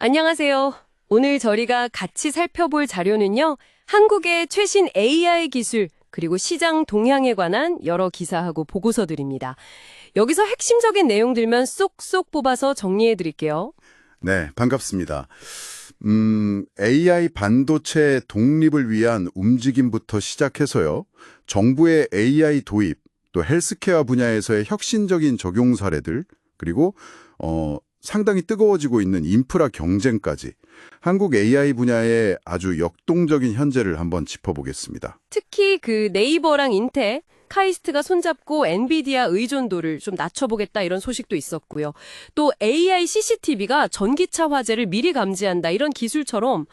안녕하세요. 오늘 저희가 같이 살펴볼 자료는요. 한국의 최신 AI 기술 그리고 시장 동향에 관한 여러 기사하고 보고서들입니다. 여기서 핵심적인 내용들만 쏙쏙 뽑아서 정리해 드릴게요. 네, 반갑습니다. AI 반도체 독립을 위한 움직임부터 시작해서요. 정부의 AI 도입, 또 헬스케어 분야에서의 혁신적인 적용 사례들, 그리고 상당히 뜨거워지고 있는 인프라 경쟁까지 한국 AI 분야의 아주 역동적인 현재를 한번 짚어보겠습니다. 특히 그 네이버랑 인텔, 카이스트가 손잡고 엔비디아 의존도를 좀 낮춰보겠다 이런 소식도 있었고요. 또 AI CCTV가 전기차 화재를 미리 감지한다 이런 기술처럼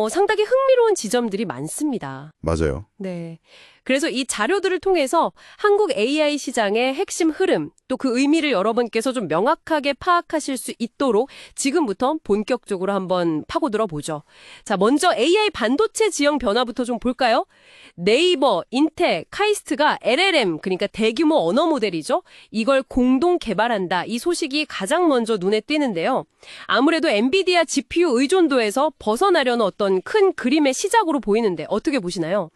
상당히 흥미로운 지점들이 많습니다. 맞아요. 네. 그래서 이 자료들을 통해서 한국 AI 시장의 핵심 흐름, 또 그 의미를 여러분께서 좀 명확하게 파악하실 수 있도록 지금부터 본격적으로 한번 파고들어 보죠. 자, 먼저 AI 반도체 지형 변화부터 좀 볼까요? 네이버, 인텔, 카이스트가 LLM, 그러니까 대규모 언어 모델이죠. 이걸 공동 개발한다. 이 소식이 가장 먼저 눈에 띄는데요. 아무래도 엔비디아 GPU 의존도에서 벗어나려는 어떤 큰 그림의 시작으로 보이는데 어떻게 보시나요?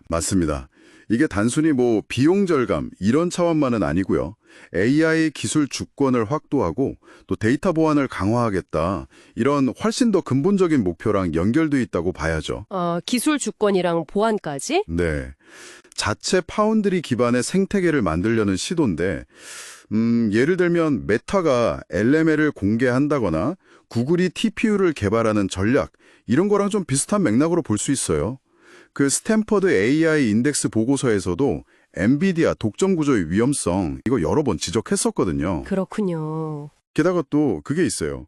맞습니다. 이게 단순히 비용 절감 이런 차원만은 아니고요. AI 기술 주권을 확보하고 또 데이터 보안을 강화하겠다. 이런 훨씬 더 근본적인 목표랑 연결돼 있다고 봐야죠. 기술 주권이랑 보안까지? 네. 자체 파운드리 기반의 생태계를 만들려는 시도인데 예를 들면 메타가 LML을 공개한다거나 구글이 TPU를 개발하는 전략 이런 거랑 좀 비슷한 맥락으로 볼 수 있어요. 그 스탠퍼드 AI 인덱스 보고서에서도 엔비디아 독점 구조의 위험성 이거 여러 번 지적했었거든요. 그렇군요. 게다가 또 그게 있어요.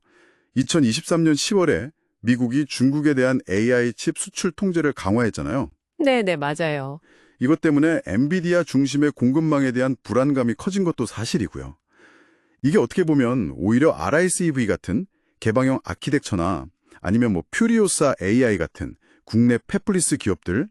2023년 10월에 미국이 중국에 대한 AI 칩 수출 통제를 강화했잖아요. 네네, 맞아요. 이것 때문에 엔비디아 중심의 공급망에 대한 불안감이 커진 것도 사실이고요. 이게 어떻게 보면 오히려 RISC-V 같은 개방형 아키텍처나 아니면 퓨리오사 AI 같은 국내 패플리스 기업들,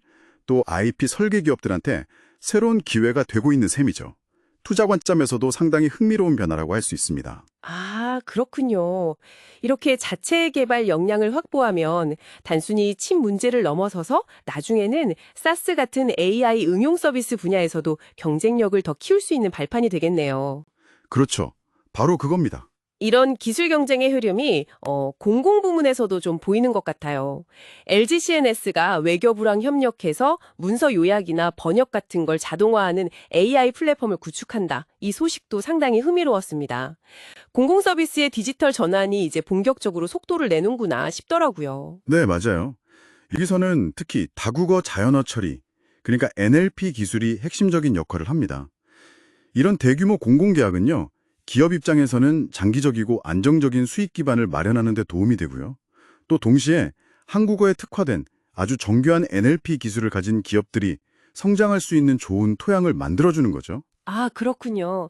또 IP 설계 기업들한테 새로운 기회가 되고 있는 셈이죠. 투자 관점에서도 상당히 흥미로운 변화라고 할 수 있습니다. 아, 그렇군요. 이렇게 자체 개발 역량을 확보하면 단순히 칩 문제를 넘어서서 나중에는 사스 같은 AI 응용 서비스 분야에서도 경쟁력을 더 키울 수 있는 발판이 되겠네요. 그렇죠. 바로 그겁니다. 이런 기술 경쟁의 흐름이 공공부문에서도 좀 보이는 것 같아요. LG CNS가 외교부랑 협력해서 문서 요약이나 번역 같은 걸 자동화하는 AI 플랫폼을 구축한다. 이 소식도 상당히 흥미로웠습니다. 공공서비스의 디지털 전환이 이제 본격적으로 속도를 내는구나 싶더라고요. 네, 맞아요. 여기서는 특히 다국어 자연어 처리, 그러니까 NLP 기술이 핵심적인 역할을 합니다. 이런 대규모 공공계약은요, 기업 입장에서는 장기적이고 안정적인 수익 기반을 마련하는 데 도움이 되고요. 또 동시에 한국어에 특화된 아주 정교한 NLP 기술을 가진 기업들이 성장할 수 있는 좋은 토양을 만들어주는 거죠. 아, 그렇군요.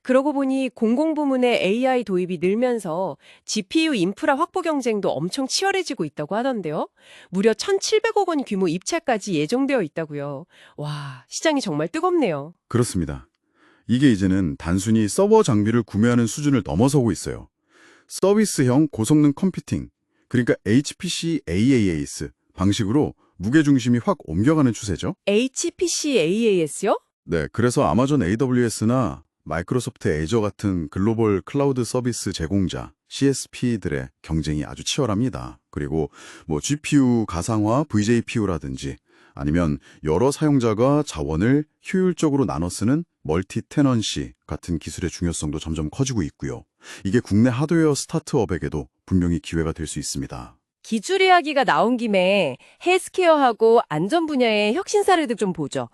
그러고 보니 공공부문의 AI 도입이 늘면서 GPU 인프라 확보 경쟁도 엄청 치열해지고 있다고 하던데요. 무려 1,700억 원 규모 입찰까지 예정되어 있다고요. 와, 시장이 정말 뜨겁네요. 그렇습니다. 이게 이제는 단순히 서버 장비를 구매하는 수준을 넘어서고 있어요. 서비스형 고성능 컴퓨팅, 그러니까 HPC AAS 방식으로 무게중심이 확 옮겨가는 추세죠. HPC AAS요? 네, 그래서 아마존 AWS나 마이크로소프트 애저 같은 글로벌 클라우드 서비스 제공자, CSP들의 경쟁이 아주 치열합니다. 그리고 GPU 가상화 VJPU라든지 아니면 여러 사용자가 자원을 효율적으로 나눠 쓰는 멀티 테넌시 같은 기술의 중요성도 점점 커지고 있고요. 이게 국내 하드웨어 스타트업에게도 분명히 기회가 될 수 있습니다. 기술 이야기가 나온 김에 헬스케어하고 안전 분야의 혁신 사례들 좀 보죠.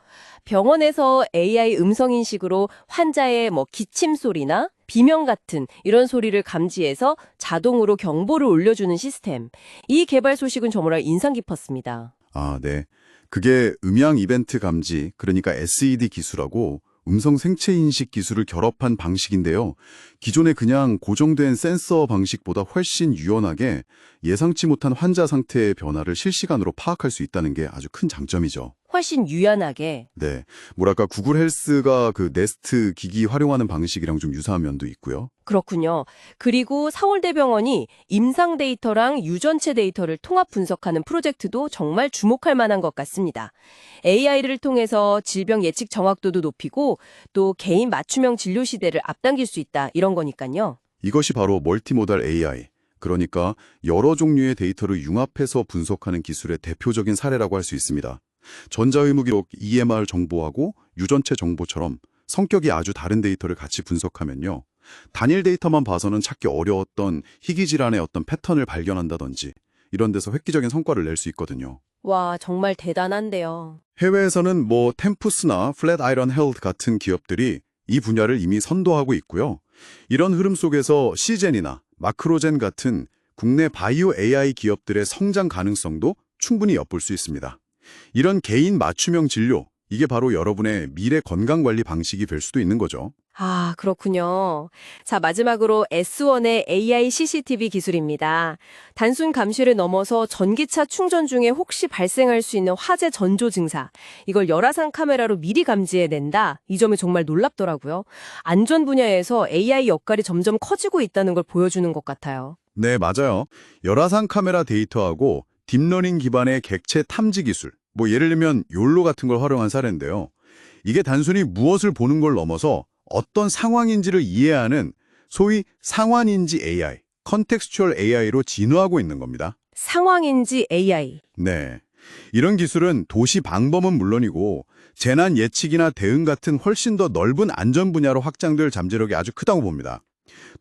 병원에서 AI 음성 인식으로 환자의 기침 소리나 비명 같은 이런 소리를 감지해서 자동으로 경보를 올려주는 시스템. 이 개발 소식은 정말 인상 깊었습니다. 아, 네. 그게 음향 이벤트 감지, 그러니까 SED 기술하고 음성 생체 인식 기술을 결합한 방식인데요. 기존의 그냥 고정된 센서 방식보다 훨씬 유연하게 예상치 못한 환자 상태의 변화를 실시간으로 파악할 수 있다는 게 아주 큰 장점이죠. 훨씬 유연하게. 네. 뭐랄까 구글 헬스가 그 네스트 기기 활용하는 방식이랑 좀 유사한 면도 있고요. 그렇군요. 그리고 서울대병원이 임상 데이터랑 유전체 데이터를 통합 분석하는 프로젝트도 정말 주목할 만한 것 같습니다. AI를 통해서 질병 예측 정확도도 높이고 또 개인 맞춤형 진료 시대를 앞당길 수 있다 이런 거니까요. 이것이 바로 멀티모달 AI, 그러니까 여러 종류의 데이터를 융합해서 분석하는 기술의 대표적인 사례라고 할 수 있습니다. 전자의무기록 EMR 정보하고 유전체 정보처럼 성격이 아주 다른 데이터를 같이 분석하면요. 단일 데이터만 봐서는 찾기 어려웠던 희귀 질환의 어떤 패턴을 발견한다든지 이런 데서 획기적인 성과를 낼 수 있거든요. 와, 정말 대단한데요. 해외에서는 뭐 템푸스나 플랫아이런 헬스 같은 기업들이 이 분야를 이미 선도하고 있고요. 이런 흐름 속에서 시젠이나 마크로젠 같은 국내 바이오 AI 기업들의 성장 가능성도 충분히 엿볼 수 있습니다. 이런 개인 맞춤형 진료, 이게 바로 여러분의 미래 건강관리 방식이 될 수도 있는 거죠. 아, 그렇군요. 자, 마지막으로 S1의 AI CCTV 기술입니다. 단순 감시를 넘어서 전기차 충전 중에 혹시 발생할 수 있는 화재 전조 증사, 이걸 열화상 카메라로 미리 감지해낸다. 이 점이 정말 놀랍더라고요. 안전 분야에서 AI 역할이 점점 커지고 있다는 걸 보여주는 것 같아요. 네, 맞아요. 열화상 카메라 데이터하고 딥러닝 기반의 객체 탐지 기술, 뭐 예를 들면 욜로 같은 걸 활용한 사례인데요. 이게 단순히 무엇을 보는 걸 넘어서 어떤 상황인지를 이해하는 소위 상환인지 AI, 컨텍스추얼 AI로 진화하고 있는 겁니다. 상황인지 AI. 네. 이런 기술은 도시 방범은 물론이고 재난 예측이나 대응 같은 훨씬 더 넓은 안전 분야로 확장될 잠재력이 아주 크다고 봅니다.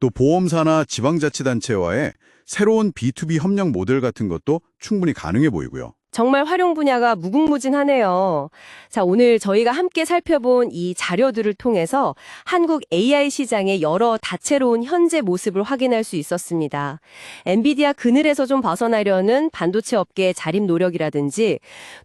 또 보험사나 지방자치단체와의 새로운 B2B 협력 모델 같은 것도 충분히 가능해 보이고요. 정말 활용 분야가 무궁무진하네요. 자, 오늘 저희가 함께 살펴본 이 자료들을 통해서 한국 AI 시장의 여러 다채로운 현재 모습을 확인할 수 있었습니다. 엔비디아 그늘에서 좀 벗어나려는 반도체 업계의 자립 노력이라든지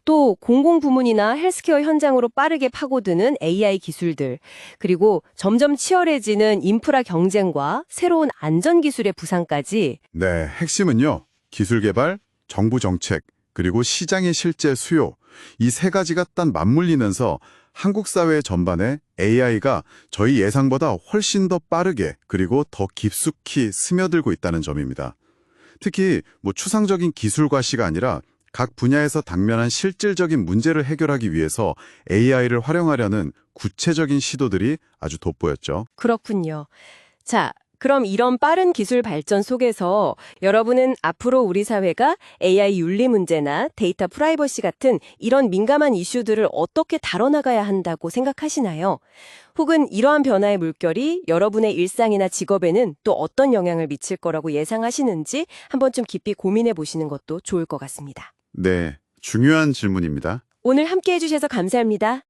또 공공부문이나 헬스케어 현장으로 빠르게 파고드는 AI 기술들, 그리고 점점 치열해지는 인프라 경쟁과 새로운 안전기술의 부상까지. 네, 핵심은요. 기술 개발, 정부 정책, 그리고 시장의 실제 수요, 이 세 가지가 딱 맞물리면서 한국 사회 전반에 AI가 저희 예상보다 훨씬 더 빠르게 그리고 더 깊숙이 스며들고 있다는 점입니다. 특히 뭐 추상적인 기술 과시가 아니라 각 분야에서 당면한 실질적인 문제를 해결하기 위해서 AI를 활용하려는 구체적인 시도들이 아주 돋보였죠. 그렇군요. 자, 그럼 이런 빠른 기술 발전 속에서 여러분은 앞으로 우리 사회가 AI 윤리 문제나 데이터 프라이버시 같은 이런 민감한 이슈들을 어떻게 다뤄나가야 한다고 생각하시나요? 혹은 이러한 변화의 물결이 여러분의 일상이나 직업에는 또 어떤 영향을 미칠 거라고 예상하시는지 한번 좀 깊이 고민해 보시는 것도 좋을 것 같습니다. 네, 중요한 질문입니다. 오늘 함께 해주셔서 감사합니다.